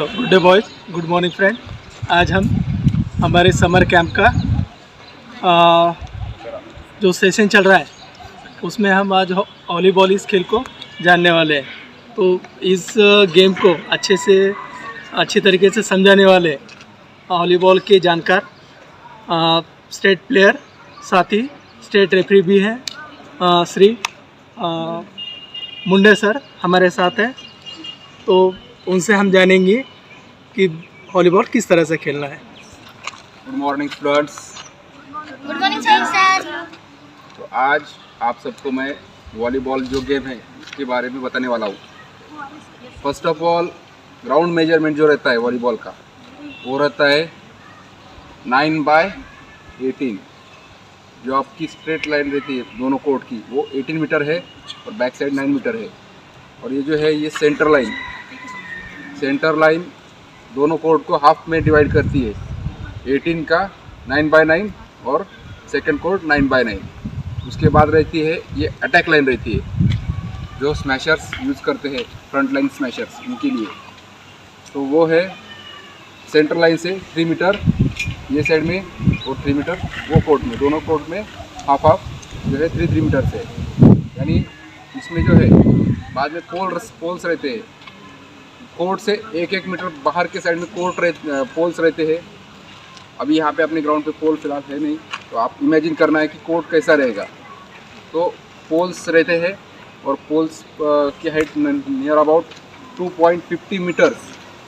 Good day boys, good morning friend. आज हम हमारे समर कैंप का जो सेशन चल रहा है उसमें हम आज वॉलीबॉल इस खेल को जानने वाले हैं। तो इस गेम को अच्छी तरीके से समझाने वाले वॉलीबॉल के जानकार स्टेट प्लेयर, साथ ही स्टेट रेफरी भी हैं, श्री मुंडे सर हमारे साथ हैं। तो उनसे हम जानेंगे कि वॉलीबॉल किस तरह से खेलना है। Good morning students. Good morning sir. तो आज आप सबको मैं वॉलीबॉल जो गेम है उसके बारे में बताने वाला हूँ। First of all, ground measurement जो रहता है वॉलीबॉल का वो रहता है 9/18। जो आपकी स्ट्रेट लाइन रहती है दोनों कोर्ट की वो 18 मीटर है और बैक साइड 9 मीटर है। और ये जो है ये सेंटर लाइन दोनों कोर्ट को हाफ में डिवाइड करती है। 18 का 9/9 और सेकंड कोर्ट 9/9। उसके बाद रहती है ये अटैक लाइन रहती है जो स्मैशर्स यूज़ करते हैं, फ्रंट लाइन स्मैशर्स, उनके लिए। तो वो है सेंटर लाइन से 3 मीटर ये साइड में और 3 मीटर वो कोर्ट में, दोनों कोर्ट में हाफ जो है 3 मीटर से। यानी इसमें जो है बाद में पोल्स रहते हैं। कोर्ट से 1-1 मीटर बाहर के साइड में पोल्स रहते हैं। अभी यहाँ पे अपने ग्राउंड पे पोल फिलहाल है नहीं, तो आप इमेजिन करना है कि कोर्ट कैसा रहेगा। तो पोल्स रहते हैं और पोल्स की height near about 2.50 metres,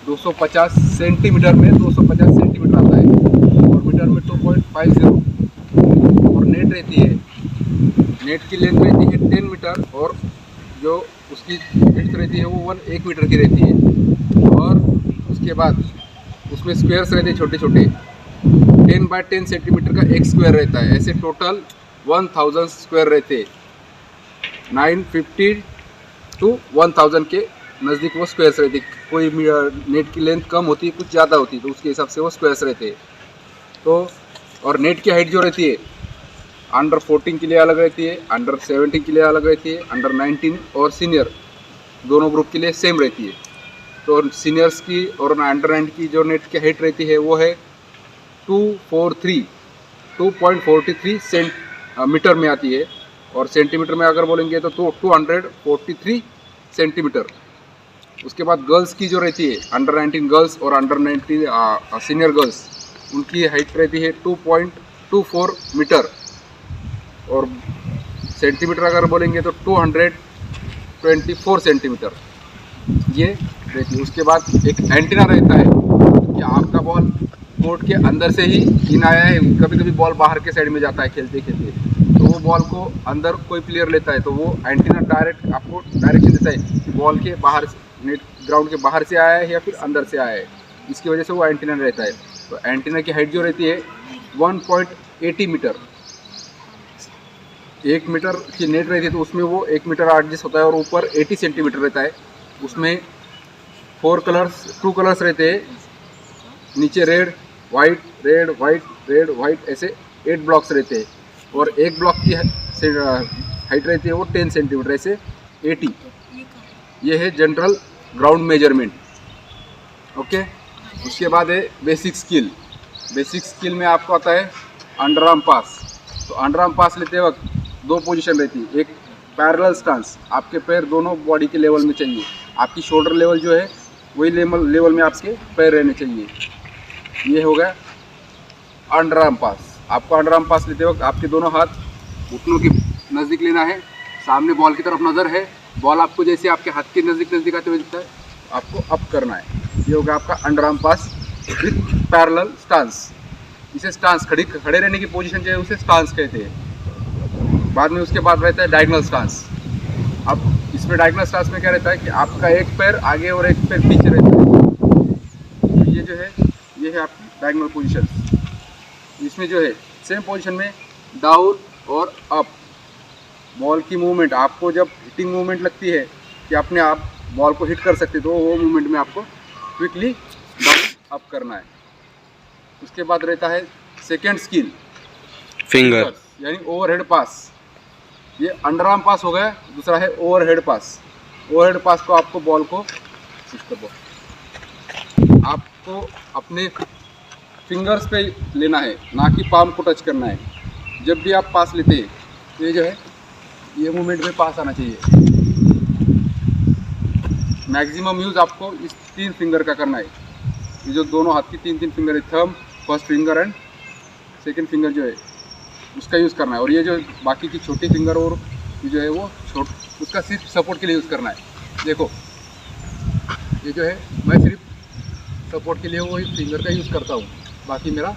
250 centimetre में 250 सेंटीमीटर आता है और मीटर में 2.50। और नेट रहती है, नेट की लेंथ रहती है 10 मीटर और जो उसकी विड्थ रहती है वो 1 मीटर की रहती है। और उसके बाद उसमें स्क्वायर्स रहते हैं छोटे छोटे, 10/10 सेंटीमीटर का एक स्क्वायर रहता है। ऐसे टोटल 1000 स्क्वायर रहते हैं। 950 to 1000 के नज़दीक वो स्क्वायर्स रहते हैं। कोई नेट की लेंथ कम होती है, कुछ ज़्यादा होती है, तो उसके हिसाब से वो स्क्वायर्स रहते हैं। तो और नेट की हाइट जो रहती है अंडर 14 के लिए अलग रहती है, अंडर 17 के लिए अलग रहती है, अंडर 19 और सीनियर दोनों ग्रुप के लिए सेम रहती है। तो सीनियर्स की और अंडर 9 की जो नेट की हाइट रहती है वो है 243 मीटर में आती है। और सेंटीमीटर में अगर बोलेंगे तो 243 सेंटीमीटर। उसके बाद गर्ल्स की जो रहती है अंडर 19 गर्ल्स और अंडर 19 सीनियर गर्ल्स, उनकी हाइट रहती है 2.24 मीटर। और सेंटीमीटर अगर बोलेंगे तो 224 सेंटीमीटर ये रहती है। उसके बाद एक एंटीना रहता है कि आपका बॉल कोर्ट के अंदर से ही इन आया है। कभी कभी बॉल बाहर के साइड में जाता है खेलते खेलते, तो वो बॉल को अंदर कोई प्लेयर लेता है तो वो एंटीना डायरेक्ट आपको डायरेक्शन देता है कि बॉल के बाहर नेट ग्राउंड के बाहर से आया है या फिर अंदर से आया है। इसकी वजह से वो एंटीना रहता है। तो एंटीना की हाइट जो रहती है 1.80 मीटर। 1 मीटर की नेट रहती है तो उसमें वो 1 मीटर एडजस्ट होता है और ऊपर 80 सेंटीमीटर रहता है। उसमें 2 कलर्स रहते हैं, नीचे रेड वाइट ऐसे 8 ब्लॉक्स रहते हैं। और एक ब्लॉक की हाइट रहती है वो 10 सेंटीमीटर, ऐसे 80। ये है जनरल ग्राउंड मेजरमेंट। ओके। उसके बाद है बेसिक स्किल में आपको आता है अंडर आर्म पास। तो अंडर आर्म पास लेते वक्त 2 पोजीशन रहती है। एक पैरेलल स्टांस, आपके पैर दोनों बॉडी के लेवल में चाहिए। आपकी शोल्डर लेवल जो है वही लेवल में आपके पैर रहने चाहिए। ये हो गया अंडर आर्म पास। आपको अंडर आर्म पास लेते वक्त आपके दोनों हाथ घुटनों के नज़दीक लेना है, सामने बॉल की तरफ नज़र है। बॉल आपको जैसे आपके हाथ के नज़दीक आते हुए दिखता है आपको अप करना है। ये हो गया आपका under arm pass with parallel stance. इसे स्टांस, खड़े रहने की पोजीशन जो है उसे स्टांस कहते हैं। बाद में उसके बाद रहता है डायगोनल स्टांस। अब इसमें डायगोनल स्टांस में क्या रहता है कि आपका एक पैर आगे और एक पैर पीछे रहता है। तो ये जो है ये है आपकी डायगोनल पोजीशन। इसमें जो है सेम पोजीशन में डाउन और अप बॉल की मूवमेंट, आपको जब हिटिंग मूवमेंट लगती है कि अपने आप बॉल को हिट कर सकते तो वो मूवमेंट में आपको क्विकली डाउन अप करना है। उसके बाद रहता है सेकेंड स्किल, फिंगर यानी ओवरहेड पास। ये अंडर आर्म पास हो गया। दूसरा है ओवरहेड पास। ओवरहेड पास को आपको बॉल को आपको अपने फिंगर्स पे लेना है, ना कि पाम को टच करना है। जब भी आप पास लेते हैं तो ये जो है ये मूवमेंट में पास आना चाहिए। मैक्सिमम यूज़ आपको इस 3 फिंगर का करना है। ये जो दोनों हाथ की 3 फिंगर है, thumb, first finger and second finger जो है उसका यूज़ करना है। और ये जो बाकी की छोटी फिंगर और ये जो है वो उसका सिर्फ सपोर्ट के लिए यूज़ करना है। देखो ये जो है मैं सिर्फ सपोर्ट के लिए वो फिंगर का यूज़ करता हूँ, बाकी मेरा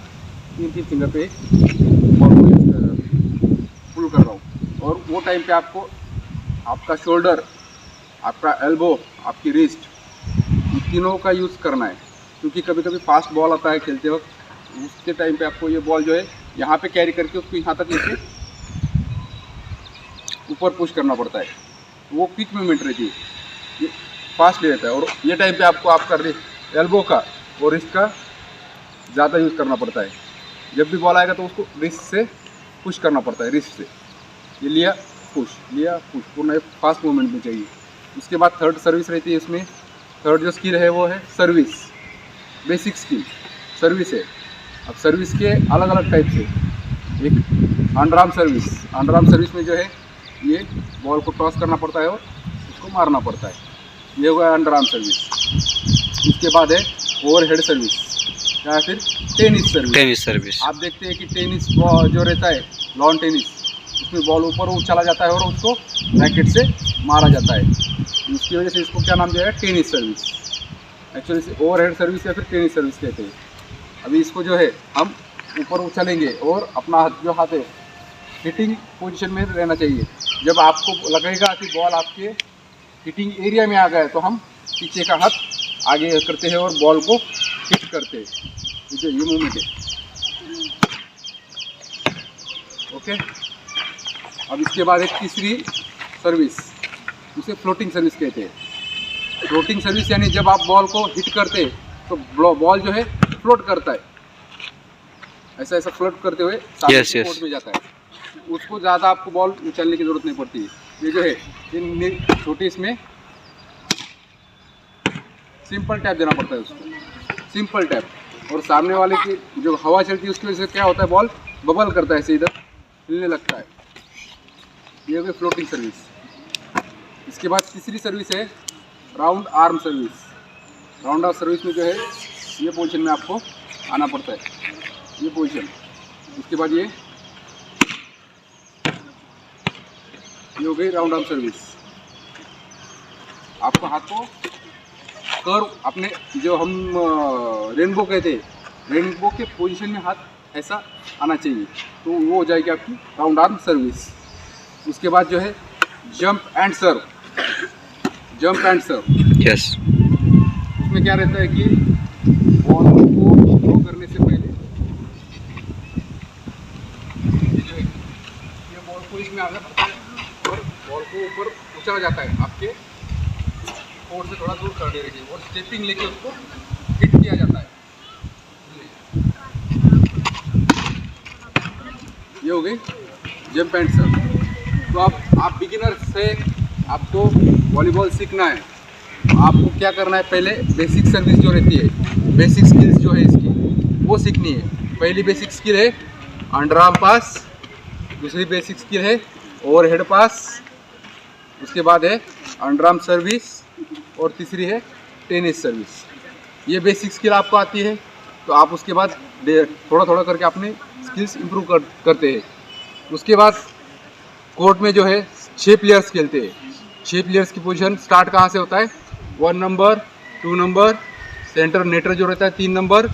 3 फिंगर पे बॉल को पुल कर रहा हूँ। और वो टाइम पे आपको आपका शोल्डर, आपका एल्बो, आपकी रिस्ट, इन तीनों का यूज़ करना है। क्योंकि कभी कभी फास्ट बॉल आता है खेलते वक्त, उसके टाइम पे आपको ये बॉल जो है यहाँ पे कैरी करके उसको यहाँ तक लेके ऊपर पुश करना पड़ता है। वो क्विक मूवमेंट रहती है, ये फास्ट ले रहता है। और ये टाइम पे आपको आपका एल्बो का और रिस्ट का ज़्यादा यूज़ करना पड़ता है। जब भी बॉल आएगा तो उसको रिस्ट से पुश करना पड़ता है, रिस्ट से। ये लिया पुश, पूर्ण एक फास्ट मूवमेंट में चाहिए। उसके बाद थर्ड सर्विस रहती है। इसमें थर्ड जो स्किल है वो है सर्विस, बेसिक स्किल सर्विस है। अब सर्विस के अलग अलग टाइप से, एक अंडरआर्म सर्विस में जो है ये बॉल को टॉस करना पड़ता है और उसको मारना पड़ता है, ये हुआ अंडरआर्म सर्विस। इसके बाद है ओवरहेड सर्विस या फिर टेनिस सर्विस। आप देखते हैं कि टेनिस जो रहता है, लॉन टेनिस, उसमें बॉल ऊपर चला जाता है और उसको रैकेट से मारा जाता है। इसकी वजह से इसको क्या नाम दिया है, टेनिस सर्विस। एक्चुअली इसे ओवरहेड सर्विस या फिर टेनिस सर्विस कहते हैं। अभी इसको जो है हम ऊपर उछलेंगे और अपना हाथ जो हाथ है हिटिंग पोजीशन में रहना चाहिए। जब आपको लगेगा कि बॉल आपके हिटिंग एरिया में आ गया है तो हम पीछे का हाथ आगे करते हैं और बॉल को हिट करते हैं। ये मूवमेंट है, ओके। अब इसके बाद एक तीसरी सर्विस, उसे फ्लोटिंग सर्विस कहते हैं। फ्लोटिंग सर्विस यानी जब आप बॉल को हिट करते हैं तो बॉल जो है फ्लोट करता है, ऐसा फ्लोट करते हुए सामने कोर्ट में जाता है। उसको ज़्यादा आपको बॉल उछलने की ज़रूरत नहीं पड़ती है। ये जो है ये छोटी, इसमें सिंपल टैप देना पड़ता है उसको, सिंपल टैप। और सामने वाले की जो हवा चलती है उसकी वजह से क्या होता है, बॉल बबल करता है, सीधा हिलने लगता है। ये हो गई फ्लोटिंग सर्विस। इसके बाद तीसरी सर्विस है round arm service. Round arm service में जो है ये पोजीशन में आपको आना पड़ता है, ये पोजीशन। उसके बाद ये हो गई राउंड आर्म सर्विस। आपको हाथ को कर्व, अपने जो हम रेनबो कहते हैं, रेनबो के पोजीशन में हाथ ऐसा आना चाहिए, तो वो हो जाएगी आपकी राउंड आर्म सर्विस। उसके बाद जो है जंप एंड सर्व। यस। उसमें क्या रहता है कि बॉल को थ्रो करने से पहले ये बॉल को इसमें आगे बढ़ता है और बॉल को ऊपर उछाला जाता है, आपके कोर्ट से थोड़ा दूर कर देना चाहिए और स्टेपिंग लेके उसको हिट किया जाता है। ये हो गई जंप एंड सर्व। तो आप बिगिनर से आपको वॉलीबॉल सीखना है, आपको क्या करना है, पहले बेसिक सर्विस जो रहती है, बेसिक स्किल्स जो है इसकी वो सीखनी है। पहली बेसिक स्किल है अंडरआर्म पास, दूसरी बेसिक स्किल है ओवरहेड पास, उसके बाद है अंडरआर्म सर्विस और तीसरी है टेनिस सर्विस। ये बेसिक स्किल आपको आती है तो आप उसके बाद थोड़ा थोड़ा करके अपने स्किल्स इंप्रूव करते हैं। उसके बाद कोर्ट में जो है 6 प्लेयर्स खेलते हैं। 6 प्लेयर्स की पोजीशन स्टार्ट कहाँ से होता है, 1 नंबर, 2 नंबर, सेंटर नेटर जो रहता है 3 नंबर,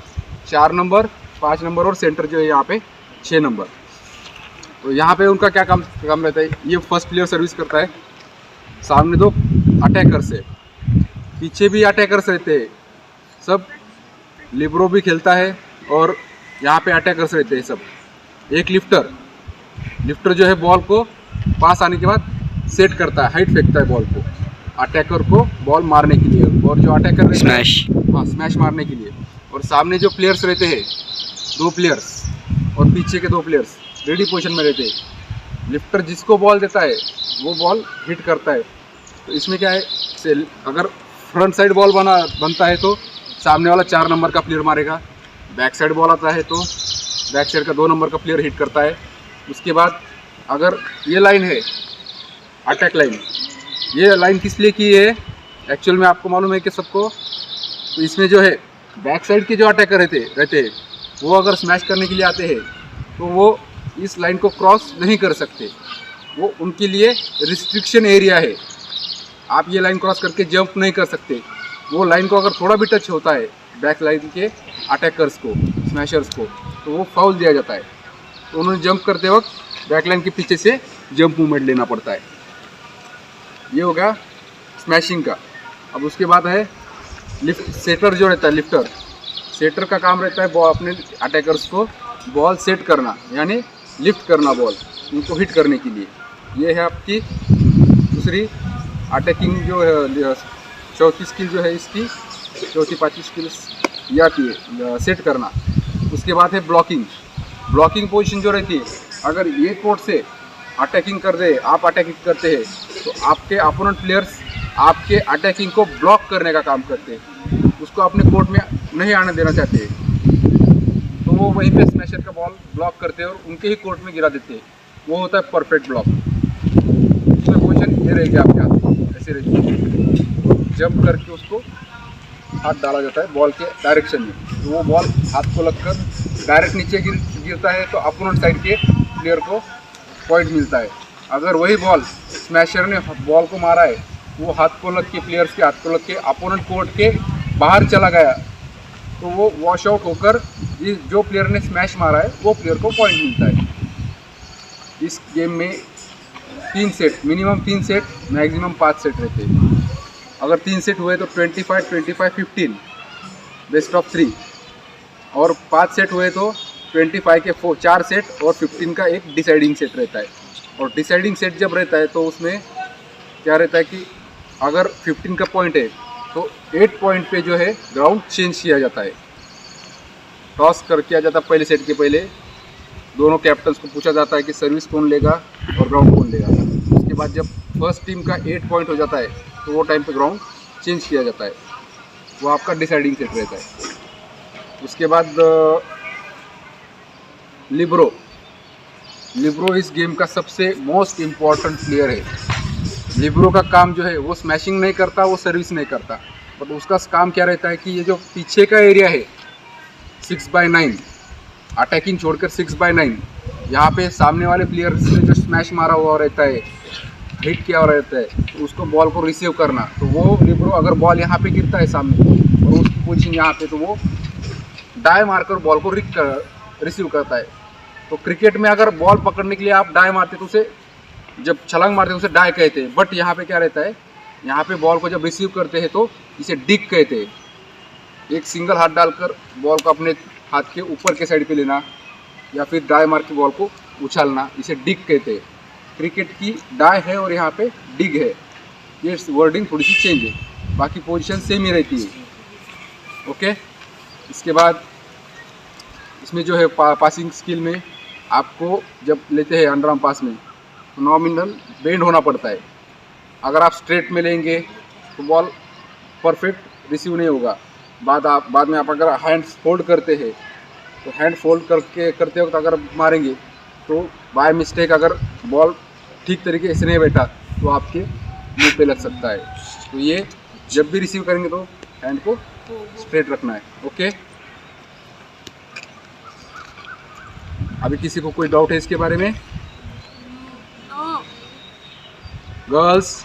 4 नंबर, 5 नंबर और सेंटर जो है यहाँ पे 6 नंबर। तो यहाँ पे उनका क्या काम रहता है, ये फर्स्ट प्लेयर सर्विस करता है, सामने 2 अटैकर्स है, पीछे भी अटैकर्स रहते हैं, सब लिबरो भी खेलता है और यहाँ पे अटैकर्स रहते हैं सब। एक लिफ्टर जो है बॉल को पास आने के बाद सेट करता है, हाइट फेंकता है बॉल को अटैकर को बॉल मारने के लिए, और जो अटैकर स्मैश मारने के लिए। और सामने जो प्लेयर्स रहते हैं 2 प्लेयर्स और पीछे के 2 प्लेयर्स रेडी पोजीशन में रहते हैं। लिफ्टर जिसको बॉल देता है वो बॉल हिट करता है। तो इसमें क्या है, अगर फ्रंट साइड बॉल बनता है तो सामने वाला 4 नंबर का प्लेयर मारेगा। बैक साइड बॉल आता है तो बैक साइड का 2 नंबर का प्लेयर हिट करता है। उसके बाद अगर ये लाइन है अटैक लाइन, ये लाइन किस लिए की है एक्चुअल में आपको मालूम है कि सबको, तो इसमें जो है बैक साइड के जो अटैकर रहते हैं वो अगर स्मैश करने के लिए आते हैं तो वो इस लाइन को क्रॉस नहीं कर सकते, वो उनके लिए रिस्ट्रिक्शन एरिया है। आप ये लाइन क्रॉस करके जंप नहीं कर सकते। वो लाइन को अगर थोड़ा भी टच होता है बैक लाइन के अटैकर्स को, स्मैशर्स को, तो वो फाउल दिया जाता है। तो उन्होंने जंप करते वक्त बैक लाइन के पीछे से जंप मूवमेंट लेना पड़ता है। ये हो गया स्मैशिंग का। अब उसके बाद है लिफ्ट। सेटर जो रहता है, लिफ्टर, सेटर का काम रहता है बॉल अपने अटैकर्स को बॉल सेट करना, यानी लिफ्ट करना बॉल उनको हिट करने के लिए। ये है आपकी दूसरी अटैकिंग जो है, चौथी स्किल जो है इसकी, चौथी पांचवी स्किल्स ये आती है सेट करना। उसके बाद है ब्लॉकिंग। ब्लॉकिंग पोजीशन जो रहती है, अगर ये कोर्ट से अटैकिंग कर दे, आप अटैकिंग करते हैं तो आपके अपोनेंट प्लेयर्स आपके अटैकिंग को ब्लॉक करने का काम करते हैं, उसको अपने कोर्ट में नहीं आने देना चाहते हैं, तो वो वहीं पे स्मैशर का बॉल ब्लॉक करते हैं और उनके ही कोर्ट में गिरा देते हैं। वो होता है परफेक्ट ब्लॉक। उसमें पोजीशन ये रहेगी आपके हाथ ऐसे रहती है, जंप करके उसको हाथ डाला जाता है बॉल के डायरेक्शन में, तो वो बॉल हाथ को लगकर डायरेक्ट नीचे गिरता है तो अपोनेंट साइड के प्लेयर को पॉइंट मिलता है। अगर वही बॉल स्मैशर ने बॉल को मारा है, वो हाथ को लग के प्लेयर्स के हाथ को लग के अपोनेंट कोर्ट के बाहर चला गया, तो वो वॉश आउट होकर जो प्लेयर ने स्मैश मारा है वो प्लेयर को पॉइंट मिलता है। इस गेम में 3 set, minimum 3 set, maximum 5 set रहते हैं। अगर 3 सेट हुए तो 25, 25, 15 बेस्ट ऑफ 3, और 5 सेट हुए तो 25 के 4 सेट और 15 का एक डिसाइडिंग सेट रहता है। और डिसाइडिंग सेट जब रहता है तो उसमें क्या रहता है कि अगर 15 का पॉइंट है तो 8 पॉइंट पे जो है ग्राउंड चेंज किया जाता है, टॉस कर किया जाता है। पहले सेट के पहले दोनों कैप्टन्स को पूछा जाता है कि सर्विस कौन लेगा और ग्राउंड कौन लेगा। उसके बाद जब फर्स्ट टीम का 8 पॉइंट हो जाता है तो वो टाइम पे ग्राउंड चेंज किया जाता है, वो आपका डिसाइडिंग सेट रहता है। उसके बाद लिब्रो। लिब्रो इस गेम का सबसे मोस्ट इम्पॉर्टेंट प्लेयर है। लिब्रो का काम जो है वो स्मैशिंग नहीं करता, वो सर्विस नहीं करता, बट उसका काम क्या रहता है कि ये जो पीछे का एरिया है 6/9, अटैकिंग छोड़कर 6/9, यहाँ पे सामने वाले प्लेयर ने जो स्मैश मारा हुआ रहता है, हिट किया हुआ रहता है, तो उसको बॉल को रिसीव करना। तो वो लिब्रो अगर बॉल यहाँ पे गिरता है सामने और उसकी पोजीशन यहाँ पे, तो वो डाई मारकर बॉल को रिसीव करता है। तो क्रिकेट में अगर बॉल पकड़ने के लिए आप डाई मारते तो उसे, जब छलांग मारते हैं उसे डाई कहते हैं, बट यहाँ पे क्या रहता है, यहाँ पे बॉल को जब रिसीव करते हैं तो इसे डिग कहते हैं। एक सिंगल हाथ डालकर बॉल को अपने हाथ के ऊपर के साइड पे लेना या फिर डाई मार के बॉल को उछालना, इसे डिग कहते हैं। क्रिकेट की डाई है और यहाँ पे डिग है, ये वर्डिंग थोड़ी सी चेंज है, बाकी पोजीशन सेम ही रहती है। ओके, इसके बाद इसमें जो है पासिंग स्किल में आपको जब लेते हैं अंडर आर्म पास में तो नॉमिनल बेंड होना पड़ता है। अगर आप स्ट्रेट में लेंगे तो बॉल परफेक्ट रिसीव नहीं होगा। बाद में आप अगर हैंड्स फोल्ड करते हैं तो हैंड फोल्ड करते वक्त अगर मारेंगे तो बाय मिस्टेक अगर बॉल ठीक तरीके से नहीं बैठा तो आपके मुंह पे लग सकता है। तो ये जब भी रिसीव करेंगे तो हैंड को स्ट्रेट रखना है। ओके, अभी किसी को कोई डाउट है इसके बारे में? गर्ल्स,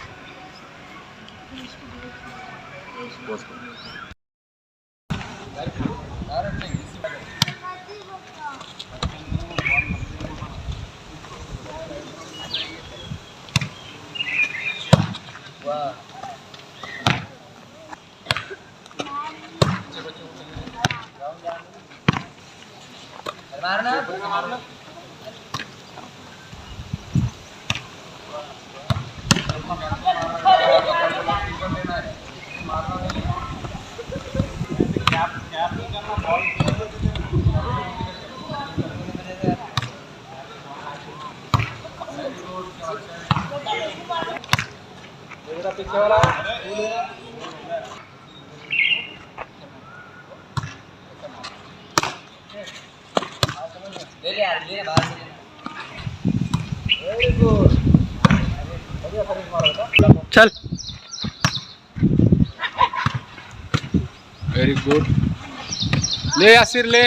चल वेरी गुड ले यासिर ले